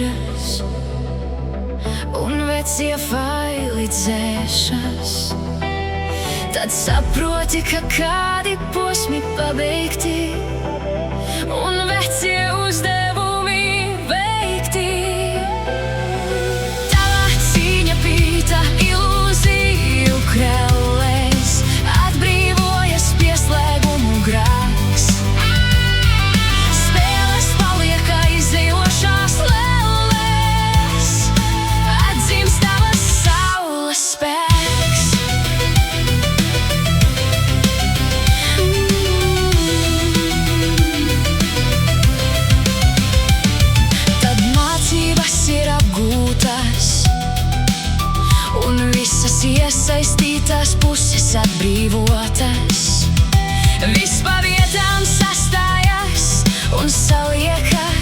beidzas, un vecie faili dzēšas. Tad saproti, ka kādi posmi pabeigti, un vecie uzdevumi veikti. Tava cīņa pīta ilūziju krellēs, atbrīvojas pieslēgumu grēks. Spēles paliek aizejošās lēlēs, atzīst tavas saules spēks. Tad mācības ir apgūtas, un visas iesaistītās puses atbrīvotas. Viss pa vietām sastājas un saliekas.